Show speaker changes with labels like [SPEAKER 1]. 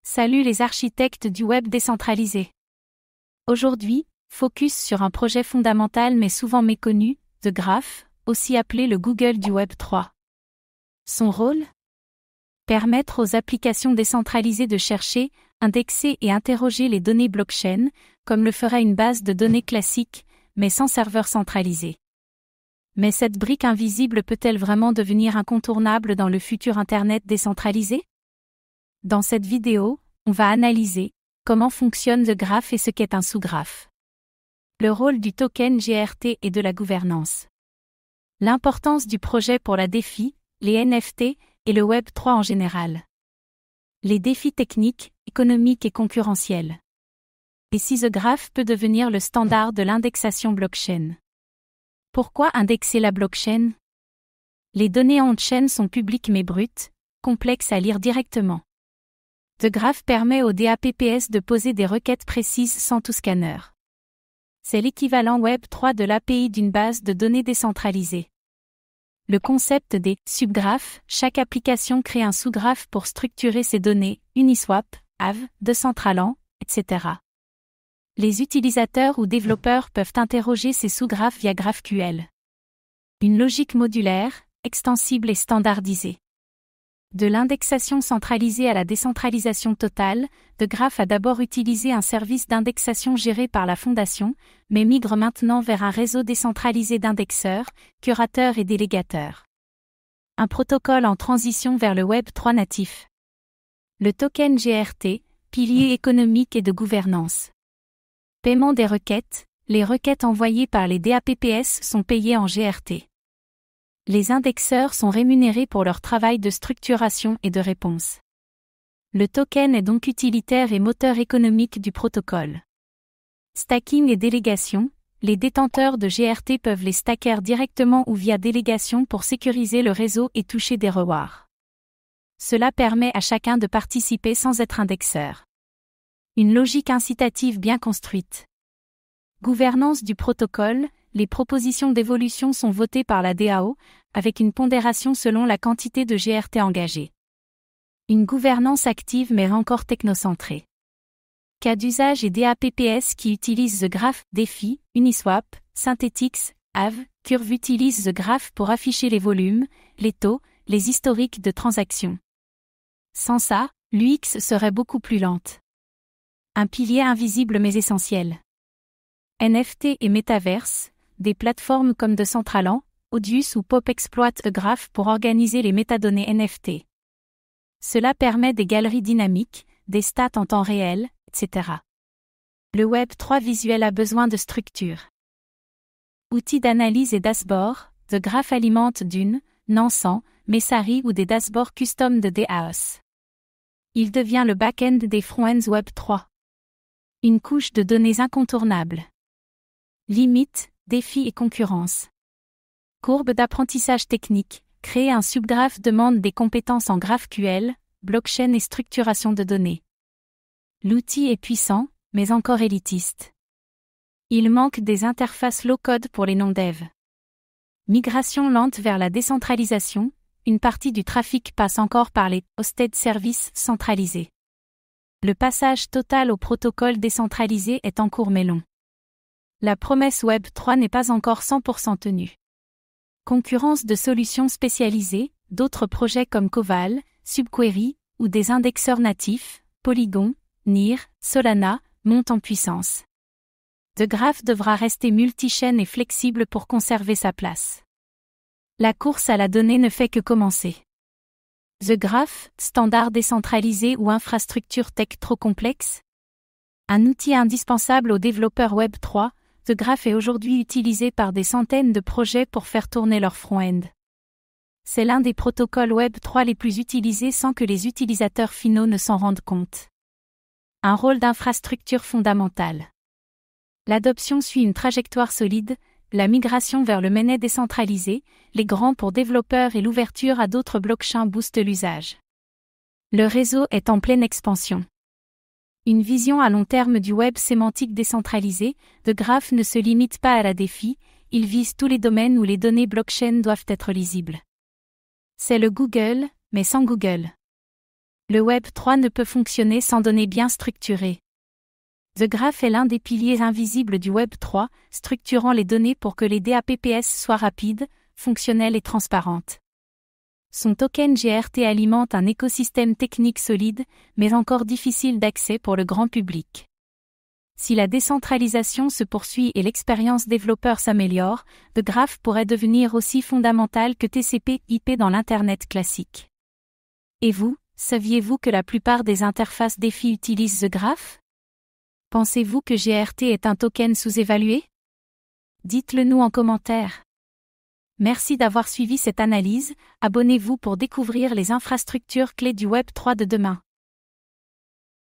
[SPEAKER 1] Salut les architectes du web décentralisé. Aujourd'hui, focus sur un projet fondamental mais souvent méconnu, The Graph, aussi appelé le Google du Web 3. Son rôle ? Permettre aux applications décentralisées de chercher, indexer et interroger les données blockchain, comme le ferait une base de données classique, mais sans serveur centralisé. Mais cette brique invisible peut-elle vraiment devenir incontournable dans le futur Internet décentralisé ? Dans cette vidéo, on va analyser comment fonctionne The Graph et ce qu'est un sous-graphe. Le rôle du token GRT et de la gouvernance. L'importance du projet pour la DeFi, les NFT et le Web 3 en général. Les défis techniques, économiques et concurrentiels. Et si The Graph peut devenir le standard de l'indexation blockchain. Pourquoi indexer la blockchain ? Les données on-chain sont publiques mais brutes, complexes à lire directement. The Graph permet au DAPPS de poser des requêtes précises sans tout scanner. C'est l'équivalent Web 3 de l'API d'une base de données décentralisée. Le concept des subgraphes, chaque application crée un sous-graphe pour structurer ses données, Uniswap, Aave, Decentraland, etc. Les utilisateurs ou développeurs peuvent interroger ces sous-graphes via GraphQL. Une logique modulaire, extensible et standardisée. De l'indexation centralisée à la décentralisation totale, The Graph a d'abord utilisé un service d'indexation géré par la fondation, mais migre maintenant vers un réseau décentralisé d'indexeurs, curateurs et délégateurs. Un protocole en transition vers le Web 3 natif. Le token GRT, pilier économique et de gouvernance. Paiement des requêtes, les requêtes envoyées par les DAPPS sont payées en GRT. Les indexeurs sont rémunérés pour leur travail de structuration et de réponse. Le token est donc utilitaire et moteur économique du protocole. Stacking et délégation, les détenteurs de GRT peuvent les stacker directement ou via délégation pour sécuriser le réseau et toucher des rewards. Cela permet à chacun de participer sans être indexeur. Une logique incitative bien construite. Gouvernance du protocole. Les propositions d'évolution sont votées par la DAO, avec une pondération selon la quantité de GRT engagée. Une gouvernance active mais encore technocentrée. Cas d'usage et DAPPS qui utilisent The Graph, DeFi, Uniswap, Synthetix, Aave, Curve utilisent The Graph pour afficher les volumes, les taux, les historiques de transactions. Sans ça, l'UX serait beaucoup plus lente. Un pilier invisible mais essentiel. NFT et Metaverse. Des plateformes comme Decentraland, Audius ou Pop exploitent The Graph pour organiser les métadonnées NFT. Cela permet des galeries dynamiques, des stats en temps réel, etc. Le Web 3 visuel a besoin de structure. Outils d'analyse et dashboard, The Graph alimente Dune, Nansen, Messari ou des dashboards custom de DAOs. Il devient le back-end des front-ends Web 3. Une couche de données incontournable. Limites, défis et concurrence. Courbe d'apprentissage technique. Créer un subgraphe demande des compétences en GraphQL, blockchain et structuration de données. L'outil est puissant, mais encore élitiste. Il manque des interfaces low-code pour les non-devs. Migration lente vers la décentralisation. Une partie du trafic passe encore par les hosted services centralisés. Le passage total au protocole décentralisé est en cours mais long. La promesse Web 3 n'est pas encore 100% tenue. Concurrence de solutions spécialisées, d'autres projets comme Coval, Subquery, ou des indexeurs natifs, Polygon, NIR, Solana, montent en puissance. The Graph devra rester multi-chaîne et flexible pour conserver sa place. La course à la donnée ne fait que commencer. The Graph, standard décentralisé ou infrastructure tech trop complexe ? Un outil indispensable aux développeurs Web 3, The Graph est aujourd'hui utilisé par des centaines de projets pour faire tourner leur front-end. C'est l'un des protocoles Web 3 les plus utilisés sans que les utilisateurs finaux ne s'en rendent compte. Un rôle d'infrastructure fondamentale. L'adoption suit une trajectoire solide, la migration vers le mainnet décentralisé, les grands pour développeurs et l'ouverture à d'autres blockchains boostent l'usage. Le réseau est en pleine expansion. Une vision à long terme du web sémantique décentralisé, The Graph ne se limite pas à la DeFi, il vise tous les domaines où les données blockchain doivent être lisibles. C'est le Google, mais sans Google. Le Web 3 ne peut fonctionner sans données bien structurées. The Graph est l'un des piliers invisibles du Web 3, structurant les données pour que les DAPPS soient rapides, fonctionnelles et transparentes. Son token GRT alimente un écosystème technique solide, mais encore difficile d'accès pour le grand public. Si la décentralisation se poursuit et l'expérience développeur s'améliore, The Graph pourrait devenir aussi fondamental que TCP/IP dans l'Internet classique. Et vous, saviez-vous que la plupart des interfaces DeFi utilisent The Graph? Pensez-vous que GRT est un token sous-évalué? Dites-le nous en commentaire. Merci d'avoir suivi cette analyse, abonnez-vous pour découvrir les infrastructures clés du Web 3 de demain.